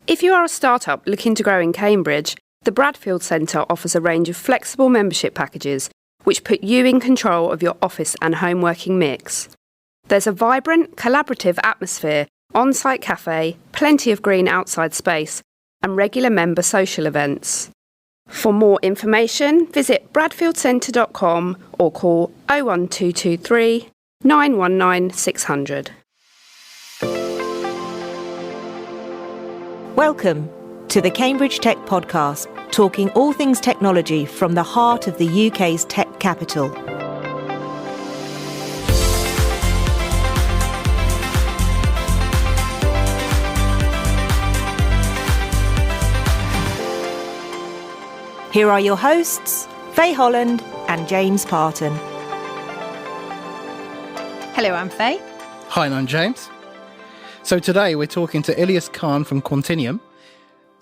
If you are a startup looking to grow in Cambridge, the Bradfield Centre offers a range of flexible membership packages which put you in control of your office and home working mix. There's a vibrant, collaborative atmosphere, on-site cafe, plenty of green outside space, and regular member social events. For more information, visit bradfieldcentre.com or call 01223 919 600. Welcome to the Cambridge Tech Podcast, talking all things technology from the heart of the UK's tech capital. Here are your hosts, Faye Holland and James Parton. Hello, I'm Faye. Hi, and I'm James. So today we're talking to Ilyas Khan from Quantinuum.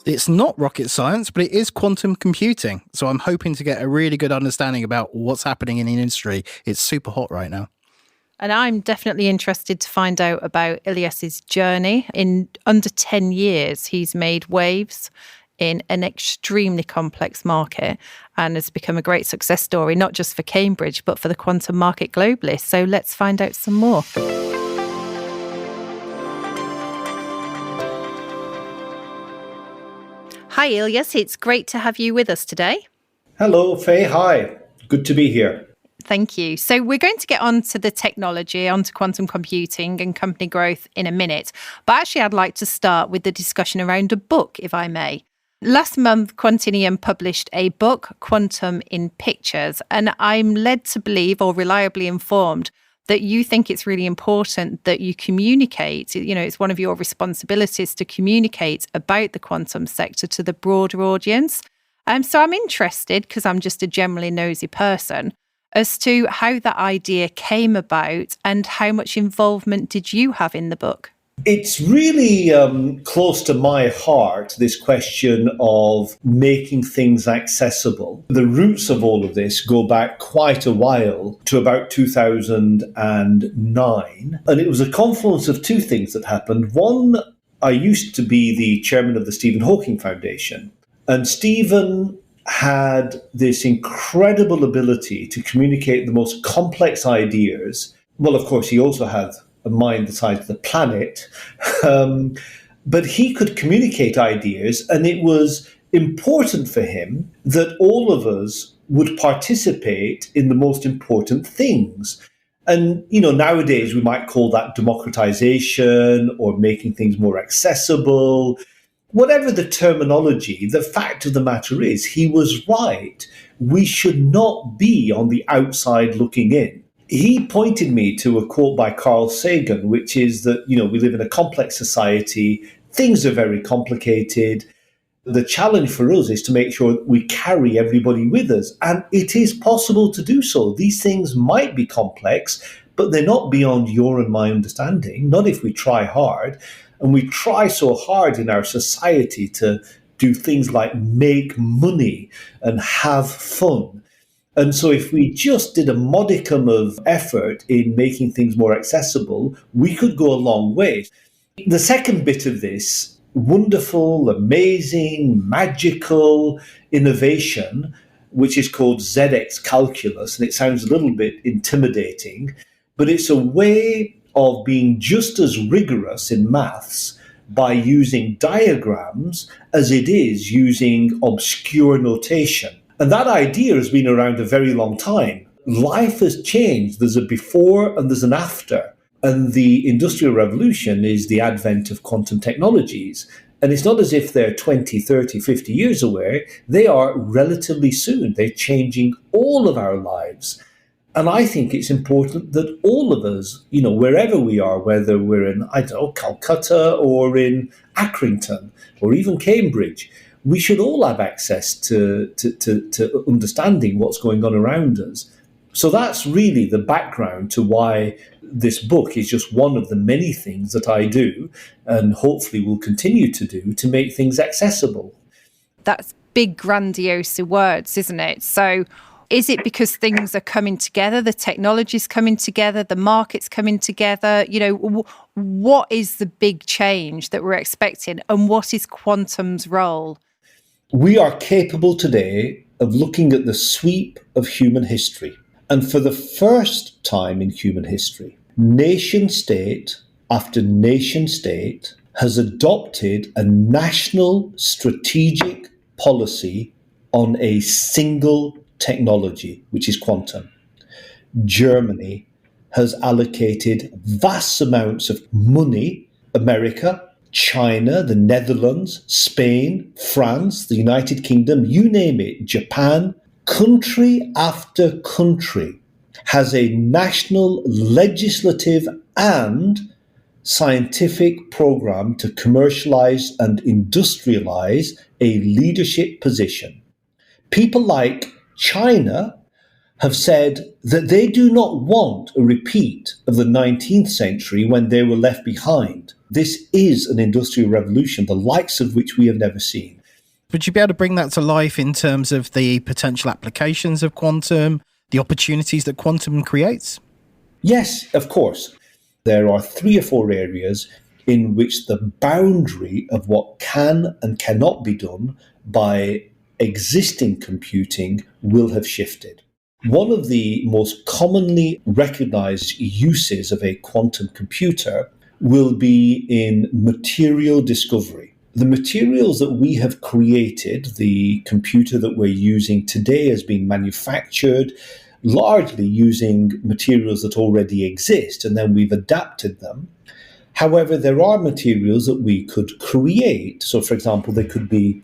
It's not rocket science, but it is quantum computing. So I'm hoping to get a really good understanding about what's happening in the industry. It's super hot right now. And I'm definitely interested to find out about Ilyas's journey. In under 10 years, he's made waves in an extremely complex market and has become a great success story, not just for Cambridge, but for the quantum market globally. So let's find out some more. Hi, Ilyas. It's great to have you with us today. Hello, Faye. Hi. Good to be here. Thank you. So we're going to get on to the technology, onto quantum computing and company growth in a minute. But actually, I'd like to start with the discussion around a book, if I may. Last month, Quantinuum published a book, Quantum in Pictures, and I'm led to believe, or reliably informed, that you think it's really important that you communicate. You know, it's one of your responsibilities to communicate about the quantum sector to the broader audience. So I'm interested, because I'm just a generally nosy person, as to how that idea came about and how much involvement did you have in the book? It's really close to my heart, this question of making things accessible. The roots of all of this go back quite a while to about 2009. And it was a confluence of two things that happened. One, I used to be the chairman of the Stephen Hawking Foundation. And Stephen had this incredible ability to communicate the most complex ideas. Well, of course, he also had a mind the size of the planet, but he could communicate ideas, and it was important for him that all of us would participate in the most important things. And, you know, nowadays we might call that democratization or making things more accessible. Whatever the terminology, the fact of the matter is he was right. We should not be on the outside looking in. He pointed me to a quote by Carl Sagan, which is that, you know, we live in a complex society. Things are very complicated. The challenge for us is to make sure that we carry everybody with us. And it is possible to do so. These things might be complex, but they're not beyond your and my understanding, not if we try hard. And we try so hard in our society to do things like make money and have fun. And so if we just did a modicum of effort in making things more accessible, we could go a long way. The second bit of this wonderful, amazing, magical innovation, which is called ZX calculus, and it sounds a little bit intimidating, but it's a way of being just as rigorous in maths by using diagrams as it is using obscure notation. And that idea has been around a very long time. Life has changed. There's a before and there's an after. And the Industrial Revolution is the advent of quantum technologies. And it's not as if they're 20, 30, 50 years away. They are relatively soon. They're changing all of our lives. And I think it's important that all of us, you know, wherever we are, whether we're in, I don't know, Calcutta or in Accrington or even Cambridge, we should all have access to understanding what's going on around us. So that's really the background to why this book is just one of the many things that I do and hopefully will continue to do to make things accessible. That's big, grandiose words, isn't it? So Is it because things are coming together, the technology's coming together, the market's coming together? What is the big change that we're expecting, and what is quantum's role? We are capable today of looking at the sweep of human history. And for the first time in human history, nation state after nation state has adopted a national strategic policy on a single technology, which is quantum. Germany has allocated vast amounts of money. America, China, the Netherlands, Spain, France, the United Kingdom, you name it, Japan, country after country has a national legislative and scientific program to commercialise and industrialise a leadership position. People like China have said that they do not want a repeat of the 19th century when they were left behind. This is an industrial revolution, the likes of which we have never seen. Would you be able to bring that to life in terms of the potential applications of quantum, the opportunities that quantum creates? Yes, of course. There are 3 or 4 areas in which the boundary of what can and cannot be done by existing computing will have shifted. One of the most commonly recognized uses of a quantum computer will be in material discovery. The materials that we have created, the computer that we're using today, has been manufactured largely using materials that already exist, and then we've adapted them. However, there are materials that we could create. So, for example, there could be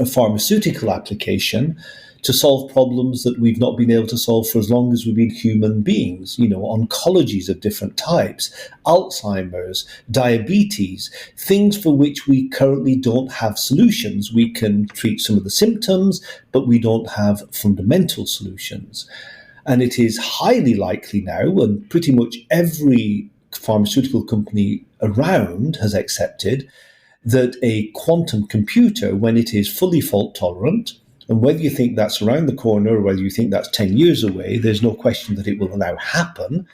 a pharmaceutical application to solve problems that we've not been able to solve for as long as we've been human beings. Oncologies of different types, Alzheimer's, diabetes, things for which we currently don't have solutions. We can treat some of the symptoms, but we don't have fundamental solutions. And it is highly likely now, and pretty much every pharmaceutical company around has accepted, that a quantum computer, when it is fully fault tolerant, and whether you think that's around the corner or whether you think that's 10 years away, there's no question that it will now happen.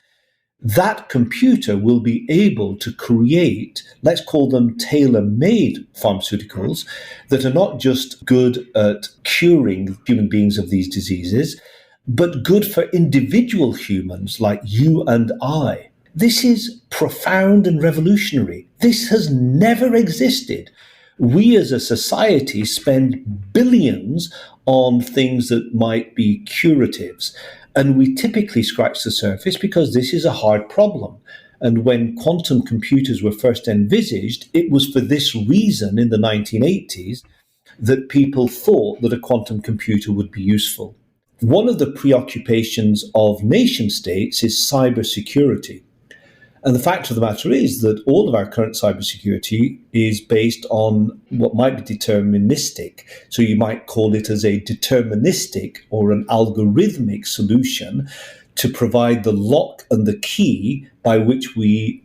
That computer will be able to create, let's call them tailor-made pharmaceuticals that are not just good at curing human beings of these diseases, but good for individual humans like you and I. This is profound and revolutionary. This has never existed. We as a society spend billions on things that might be curatives, and we typically scratch the surface because this is a hard problem. And when quantum computers were first envisaged, it was for this reason in the 1980s that people thought that a quantum computer would be useful. One of the preoccupations of nation states is cybersecurity. And the fact of the matter is that all of our current cybersecurity is based on what might be deterministic. So you might call it as a deterministic or an algorithmic solution to provide the lock and the key by which we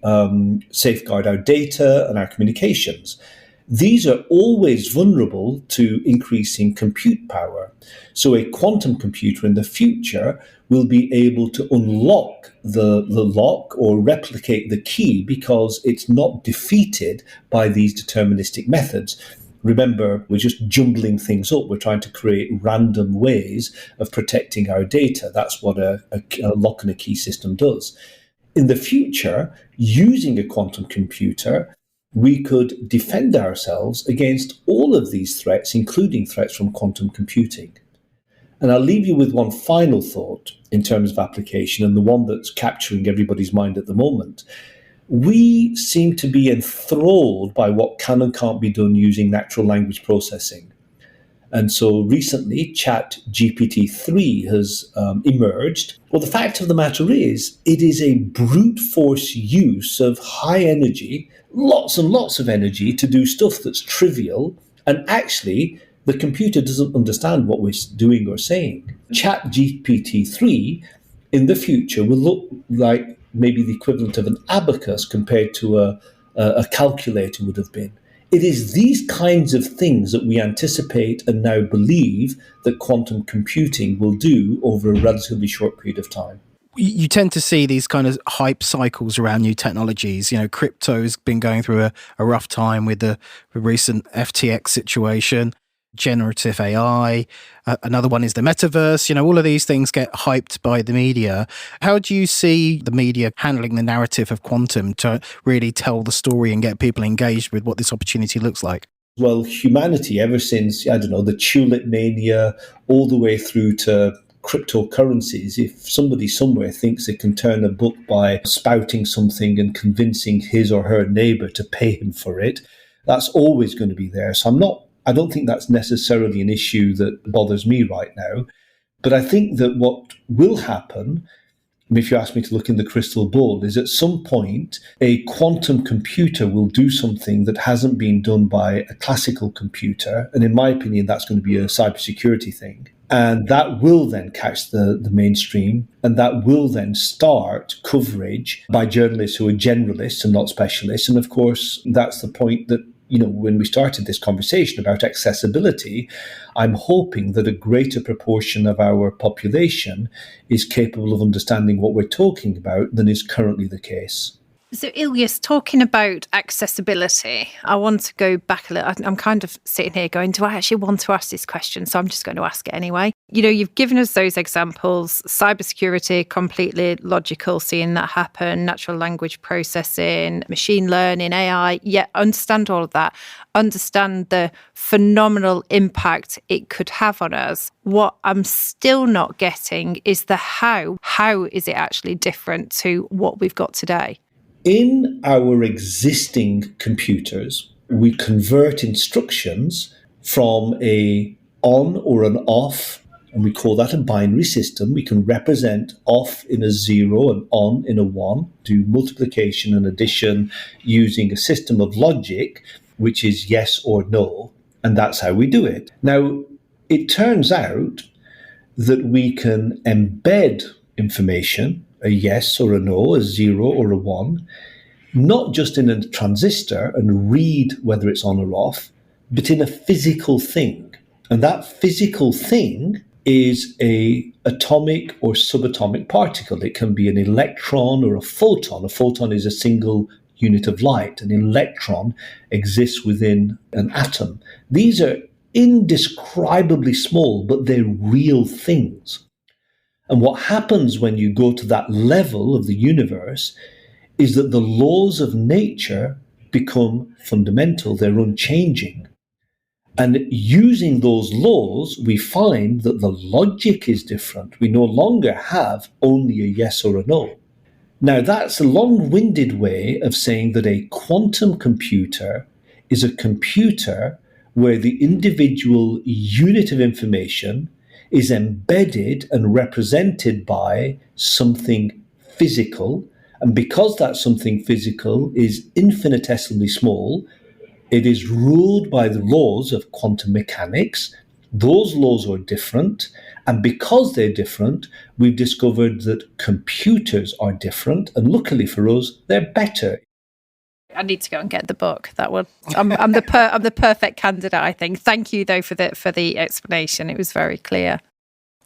safeguard our data and our communications. These are always vulnerable to increasing compute power. So a quantum computer in the future will be able to unlock the lock or replicate the key because it's not defeated by these deterministic methods. Remember, we're just jumbling things up. We're trying to create random ways of protecting our data. That's what a lock and a key system does. In the future, using a quantum computer, we could defend ourselves against all of these threats, including threats from quantum computing. And I'll leave you with one final thought in terms of application, and the one that's capturing everybody's mind at the moment. We seem to be enthralled by what can and can't be done using natural language processing. And so recently, ChatGPT 3 has emerged. Well, the fact of the matter is, it is a brute force use of high energy, lots and lots of energy to do stuff that's trivial, and actually the computer doesn't understand what we're doing or saying. ChatGPT 3 in the future will look like maybe the equivalent of an abacus compared to a calculator would have been. It is these kinds of things that we anticipate and now believe that quantum computing will do over a relatively short period of time. You tend to see these kind of hype cycles around new technologies. You know, crypto's been going through a rough time with the recent FTX situation, generative AI. Another one is the metaverse. You know, all of these things get hyped by the media. How do you see the media handling the narrative of quantum to really tell the story and get people engaged with what this opportunity looks like? Well, humanity, ever since, the tulip mania, all the way through to cryptocurrencies, if somebody somewhere thinks they can turn a book by spouting something and convincing his or her neighbor to pay him for it, that's always going to be there. So I don't think that's necessarily an issue that bothers me right now. But I think that what will happen, if you ask me to look in the crystal ball, is at some point a quantum computer will do something that hasn't been done by a classical computer. And in my opinion, that's going to be a cybersecurity thing. And that will then catch the mainstream, and that will then start coverage by journalists who are generalists and not specialists. And of course, that's the point that, when we started this conversation about accessibility, I'm hoping that a greater proportion of our population is capable of understanding what we're talking about than is currently the case. So, Ilyas, talking about accessibility, I want to go back a little. I'm kind of sitting here going, do I actually want to ask this question? So I'm just going to ask it anyway. You've given us those examples, cybersecurity, completely logical, seeing that happen, natural language processing, machine learning, AI, understand all of that, understand the phenomenal impact it could have on us. What I'm still not getting is the how. How is it actually different to what we've got today? In our existing computers, we convert instructions from a on or an off, and we call that a binary system. We can represent off in a 0 and on in a 1, do multiplication and addition using a system of logic, which is yes or no, and that's how we do it. Now, it turns out that we can embed information, a yes or a no, a 0 or a 1, not just in a transistor and read whether it's on or off, but in a physical thing. And that physical thing is a atomic or subatomic particle. It can be an electron or a photon. A photon is a single unit of light. An electron exists within an atom. These are indescribably small, but they're real things. And what happens when you go to that level of the universe is that the laws of nature become fundamental, they're unchanging. And using those laws, we find that the logic is different. We no longer have only a yes or a no. Now, that's a long-winded way of saying that a quantum computer is a computer where the individual unit of information is embedded and represented by something physical. And because that something physical is infinitesimally small, it is ruled by the laws of quantum mechanics. Those laws are different. And because they're different, we've discovered that computers are different. And luckily for us, they're better. I need to go and get the book. I'm the perfect candidate, I think. Thank you, though, for the explanation. It was very clear.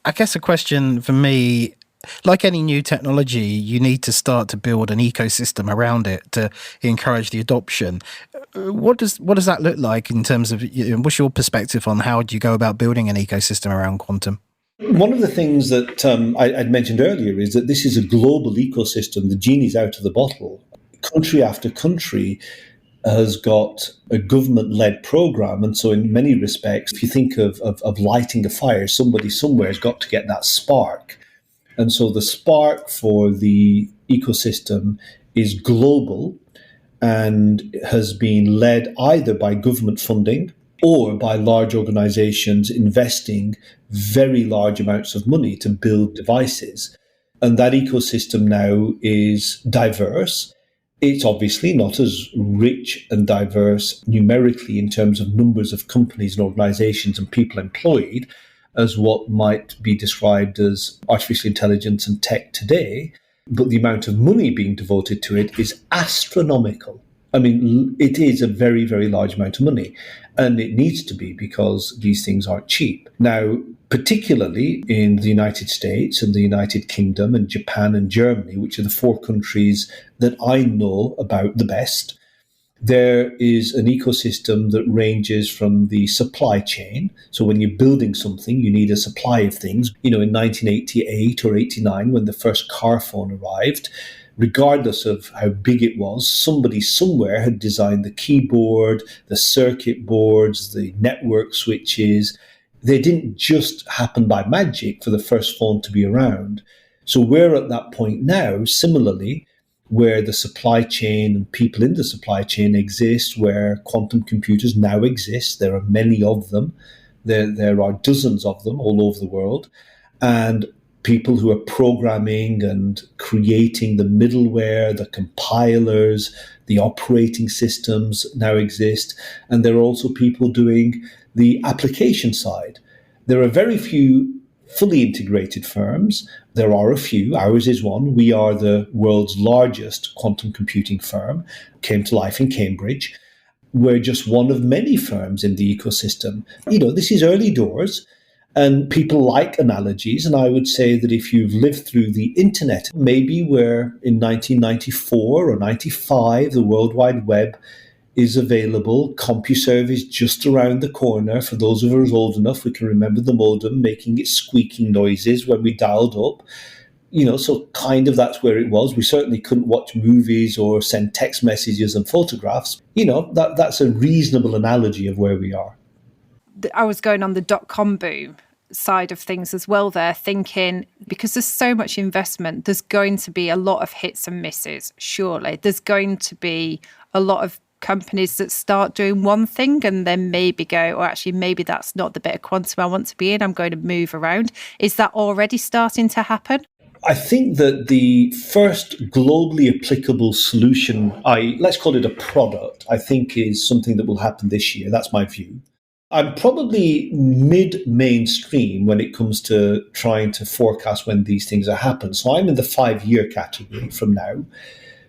I guess a question for me, like any new technology, you need to start to build an ecosystem around it to encourage the adoption. What does that look like in terms of, what's your perspective on how do you go about building an ecosystem around quantum? One of the things that I'd mentioned earlier is that this is a global ecosystem. The genie's out of the bottle. Country after country has got a government-led program. And so in many respects, if you think of lighting a fire, somebody somewhere has got to get that spark. And so the spark for the ecosystem is global and has been led either by government funding or by large organizations investing very large amounts of money to build devices. And that ecosystem now is diverse. It's obviously not as rich and diverse numerically in terms of numbers of companies and organizations and people employed as what might be described as artificial intelligence and tech today, but the amount of money being devoted to it is astronomical. I mean, it is a very, very large amount of money, and it needs to be because these things aren't cheap. Now, particularly in the United States and the United Kingdom and Japan and Germany, which are the four countries that I know about the best, there is an ecosystem that ranges from the supply chain. So when you're building something, you need a supply of things. In 1988 or 89, when the first car phone arrived, regardless of how big it was, somebody somewhere had designed the keyboard, the circuit boards, the network switches. They didn't just happen by magic for the first phone to be around. So we're at that point now, similarly, where the supply chain and people in the supply chain exist, where quantum computers now exist. There are many of them. There are dozens of them all over the world. And people who are programming and creating the middleware, the compilers, the operating systems now exist. And there are also people doing the application side. There are very few fully integrated firms. There are a few. Ours is one. We are the world's largest quantum computing firm. Came to life in Cambridge. We're just one of many firms in the ecosystem. This is early doors, and people like analogies. And I would say that if you've lived through the internet, maybe where in 1994 or 95, the World Wide Web is available. CompuServe is just around the corner. For those of us old enough, we can remember the modem making its squeaking noises when we dialed up. So kind of that's where it was. We certainly couldn't watch movies or send text messages and photographs. That's a reasonable analogy of where we are. I was going on the dot-com boom side of things as well there, thinking because there's so much investment, there's going to be a lot of hits and misses, surely. There's going to be a lot of companies that start doing one thing and then maybe go, or actually maybe that's not the bit of quantum I want to be in, I'm going to move around. Is that already starting to happen? I think that the first globally applicable solution, let's call it a product, I think is something that will happen this year. That's my view. I'm probably mid-mainstream when it comes to trying to forecast when these things are happening. So I'm in the 5-year category from now.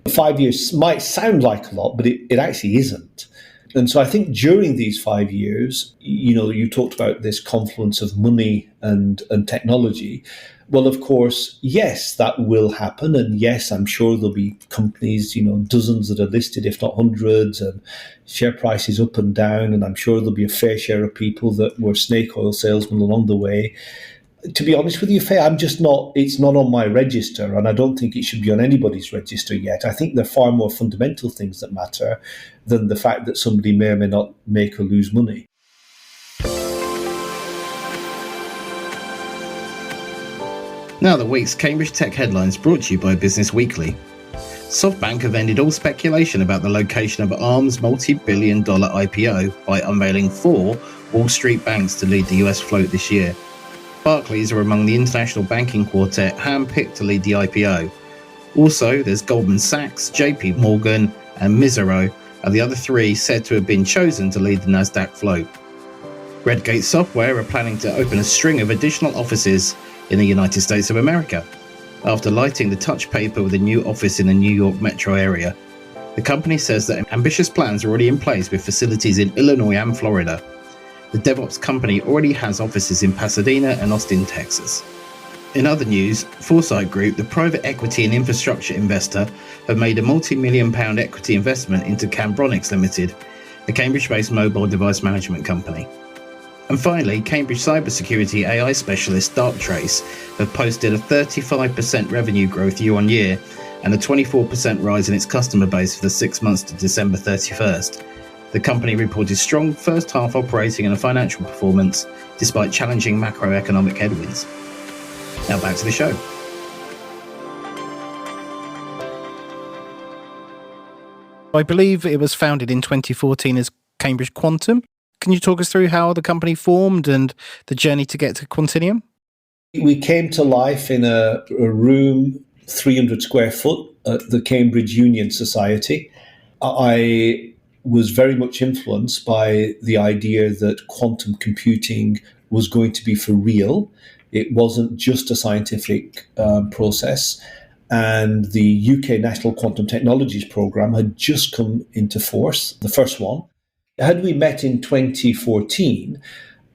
5 years might sound like a lot, but it actually isn't. And so I think during these 5 years, you talked about this confluence of money and technology. Well, of course, yes, that will happen. And yes, I'm sure there'll be companies, dozens that are listed, if not hundreds, and share prices up and down. And I'm sure there'll be a fair share of people that were snake oil salesmen along the way. To be honest with you, Faye, it's not on my register, and I don't think it should be on anybody's register yet. I think there are far more fundamental things that matter than the fact that somebody may or may not make or lose money. Now the week's Cambridge Tech headlines brought to you by Business Weekly. SoftBank have ended all speculation about the location of Arm's multi-billion-dollar IPO by unveiling 4 Wall Street banks to lead the US float this year. Barclays are among the international banking quartet handpicked to lead the IPO. Also, there's Goldman Sachs, JP Morgan and Mizero are the other 3 said to have been chosen to lead the Nasdaq float. Redgate Software are planning to open a string of additional offices in the United States of America after lighting the touch paper with a new office in the New York metro area. The company says that ambitious plans are already in place with facilities in Illinois and Florida. The DevOps company already has offices in Pasadena and Austin, Texas. In other news, Foresight Group, the private equity and infrastructure investor, have made a multi-million-pound equity investment into Cambronics Limited, a Cambridge-based mobile device management company. And finally, Cambridge cybersecurity AI specialist Darktrace have posted a 35% revenue growth year on year and a 24% rise in its customer base for the 6 months to December 31st. The company reported strong first half operating and financial performance despite challenging macroeconomic headwinds. Now back to the show. I believe it was founded in 2014 as Cambridge Quantum. Can you talk us through how the company formed and the journey to get to Quantinuum? We came to life in a room 300 square foot at the Cambridge Union Society. I was very much influenced by the idea that quantum computing was going to be for real. It wasn't just a scientific process. and the UK National Quantum Technologies Programme had just come into force, the first one. Had we met in 2014,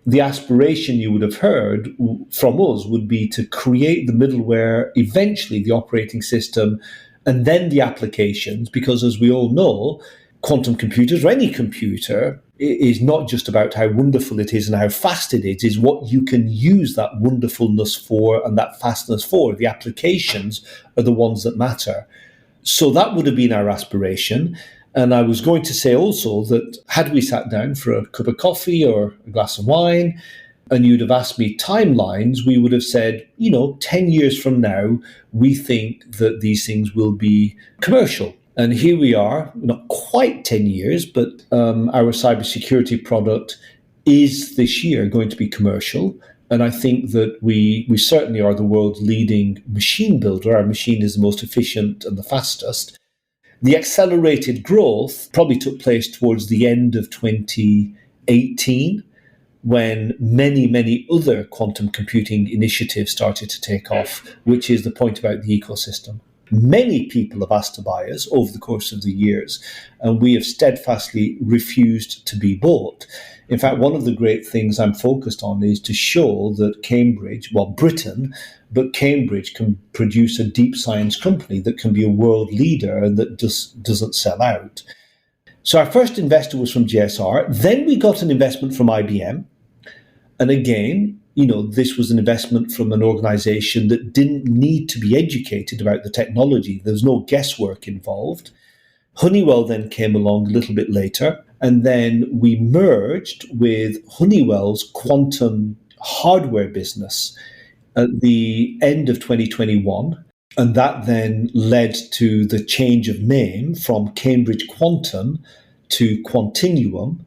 the aspiration you would have heard from us would be to create the middleware, eventually the operating system, and then the applications, because as we all know, quantum computers, or any computer, is not just about how wonderful it is and how fast it is what you can use that wonderfulness for and that fastness for. The applications are the ones that matter. So that would have been our aspiration. And I was going to say also that had we sat down for a cup of coffee or a glass of wine, and you'd have asked me timelines, we would have said, 10 years from now, we think that these things will be commercial. And here we are, not quite 10 years, but our cybersecurity product is this year going to be commercial. And I think that we certainly are the world's leading machine builder. Our machine is the most efficient and the fastest. The accelerated growth probably took place towards the end of 2018, when many, many other quantum computing initiatives started to take off, which is the point about the ecosystem. Many people have asked to buy us over the course of the years, and we have steadfastly refused to be bought. In fact, one of the great things I'm focused on is to show that Cambridge, Britain, but Cambridge can produce a deep science company that can be a world leader and that just doesn't sell out. So our first investor was from JSR. Then we got an investment from IBM. And again, this was an investment from an organization that didn't need to be educated about the technology. There was no guesswork involved. Honeywell then came along a little bit later, and then we merged with Honeywell's quantum hardware business at the end of 2021. And that then led to the change of name from Cambridge Quantum to Quantinuum.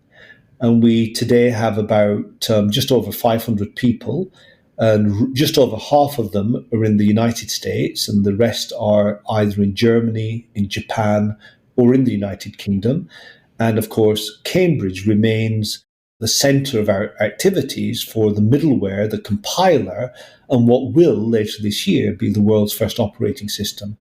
And we today have about just over 500 people, and just over half of them are in the United States, and the rest are either in Germany, in Japan, or in the United Kingdom. And of course, Cambridge remains the center of our activities for the middleware, the compiler, and what will later this year be the world's first operating system.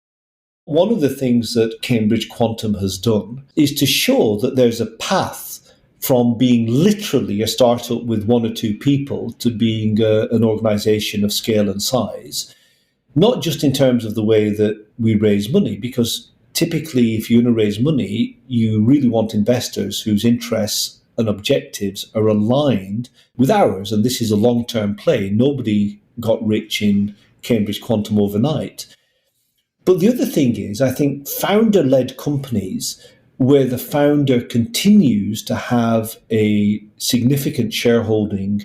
One of the things that Cambridge Quantum has done is to show that there's a path from being literally a startup with one or two people to being an organization of scale and size, not just in terms of the way that we raise money, because typically if you're going to raise money, you really want investors whose interests and objectives are aligned with ours. And this is a long-term play. Nobody got rich in Cambridge Quantum overnight. But the other thing is, I think founder-led companies where the founder continues to have a significant shareholding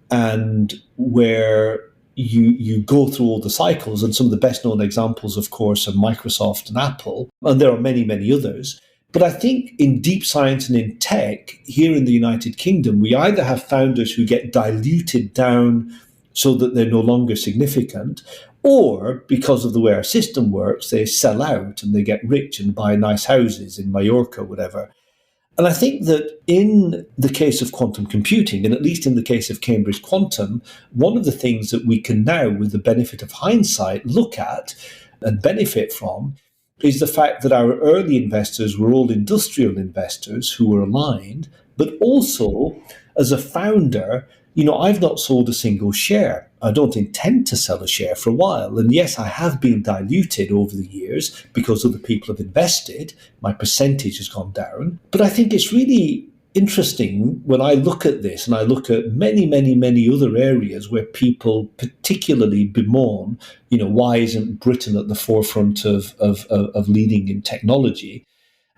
and where you go through all the cycles, and some of the best known examples, of course, are Microsoft and Apple, and there are many, many others. But I think in deep science and in tech, here in the United Kingdom, we either have founders who get diluted down so that they're no longer significant, or because of the way our system works, they sell out and they get rich and buy nice houses in Mallorca, whatever. And I think that in the case of quantum computing, and at least in the case of Cambridge Quantum, one of the things that we can now, with the benefit of hindsight, look at and benefit from is the fact that our early investors were all industrial investors who were aligned, but also as a founder, I've not sold a single share. I don't intend to sell a share for a while. And yes, I have been diluted over the years because other people have invested. My percentage has gone down. But I think it's really interesting when I look at this, and I look at many, many, many other areas where people particularly bemoan, why isn't Britain at the forefront of leading in technology?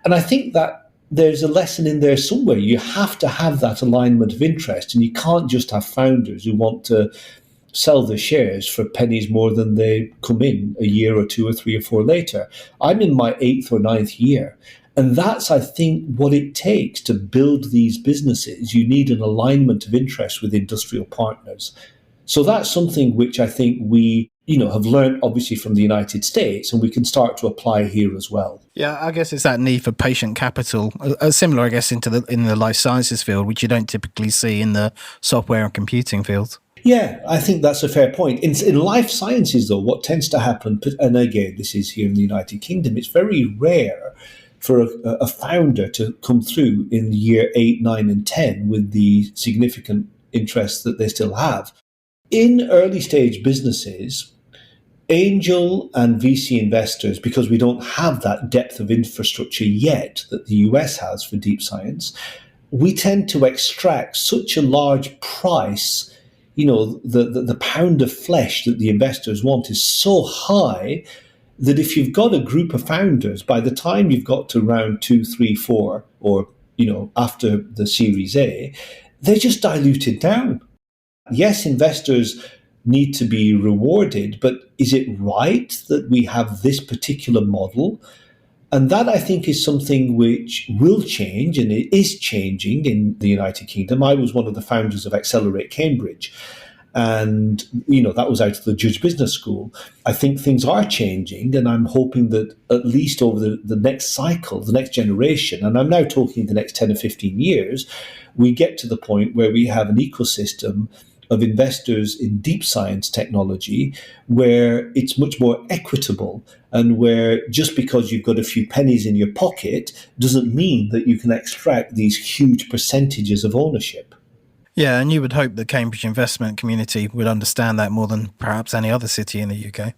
And I think that there's a lesson in there somewhere. You have to have that alignment of interest, and you can't just have founders who want to sell their shares for pennies more than they come in a year or two or three or four later. I'm in my 8th or 9th year. And that's, I think, what it takes to build these businesses. You need an alignment of interest with industrial partners. So that's something which I think we, have learned obviously from the United States, and we can start to apply here as well. Yeah, I guess it's that need for patient capital, similar, I guess, in the life sciences field, which you don't typically see in the software and computing field. Yeah, I think that's a fair point. In life sciences, though, what tends to happen, and again, this is here in the United Kingdom, it's very rare for a founder to come through in year 8, 9, and 10 with the significant interest that they still have. In early stage businesses, angel and VC investors, because we don't have that depth of infrastructure yet that the US has for deep science, we tend to extract such a large price. The pound of flesh that the investors want is so high that if you've got a group of founders, by the time you've got to round 2, 3, 4, or after the Series A, they're just diluted down. Yes, investors need to be rewarded, but is it right that we have this particular model? And that, I think, is something which will change, and it is changing in the United Kingdom. I was one of the founders of Accelerate Cambridge, and that was out of the Judge Business School. I think things are changing, and I'm hoping that at least over the next cycle, the next generation, and I'm now talking the next 10 or 15 years, we get to the point where we have an ecosystem of investors in deep science technology where it's much more equitable, and where just because you've got a few pennies in your pocket doesn't mean that you can extract these huge percentages of ownership. Yeah, and you would hope the Cambridge investment community would understand that more than perhaps any other city in the UK.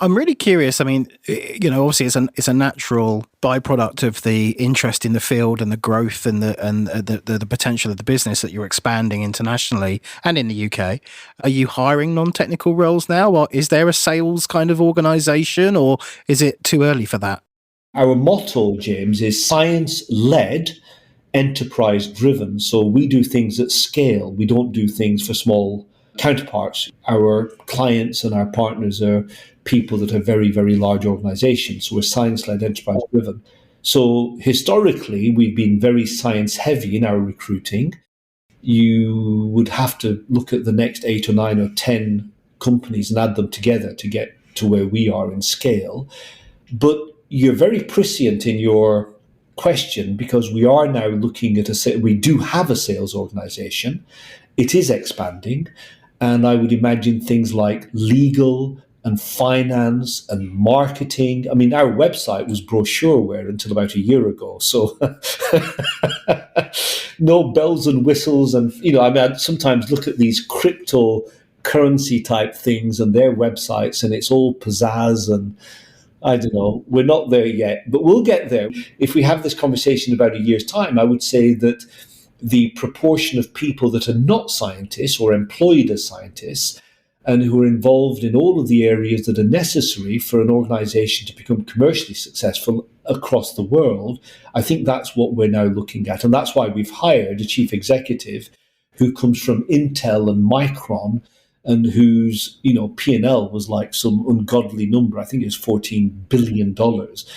I'm really curious. I mean, obviously it's a natural byproduct of the interest in the field and the growth and the potential of the business that you're expanding internationally and in the UK. Are you hiring non-technical roles now, or is there a sales kind of organisation, or is it too early for that? Our motto, James, is science-led, enterprise-driven. So we do things at scale. We don't do things for small counterparts. Our clients and our partners are people that are very, very large organizations. So we're science-led, enterprise-driven. So historically, we've been very science-heavy in our recruiting. You would have to look at the next 8 or 9 or 10 companies and add them together to get to where we are in scale. But you're very prescient in your question, because we are now looking at we do have a sales organization. It is expanding. And I would imagine things like legal and finance and marketing. I mean, our website was brochureware until about a year ago. So no bells and whistles. And, I sometimes look at these cryptocurrency type things and their websites, and it's all pizzazz, and I don't know, we're not there yet, but we'll get there. If we have this conversation about a year's time, I would say that the proportion of people that are not scientists or employed as scientists and who are involved in all of the areas that are necessary for an organization to become commercially successful across the world, I think that's what we're now looking at. And that's why we've hired a chief executive who comes from Intel and Micron, and whose P&L was like some ungodly number. I think it was $14 billion.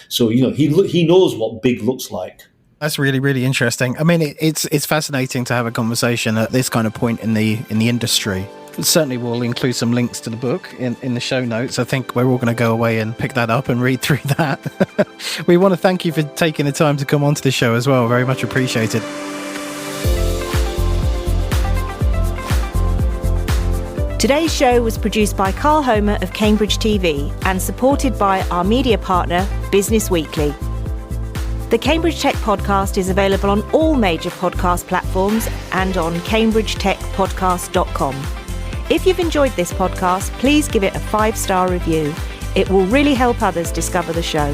So he knows what big looks like. That's really, really interesting. I mean, it's fascinating to have a conversation at this kind of point in the industry. Certainly, we'll include some links to the book in the show notes. I think we're all going to go away and pick that up and read through that. We want to thank you for taking the time to come onto the show as well. Very much appreciated. Today's show was produced by Carl Homer of Cambridge TV and supported by our media partner, Business Weekly. The Cambridge Tech Podcast is available on all major podcast platforms and on cambridgetechpodcast.com. If you've enjoyed this podcast, please give it a 5-star review. It will really help others discover the show.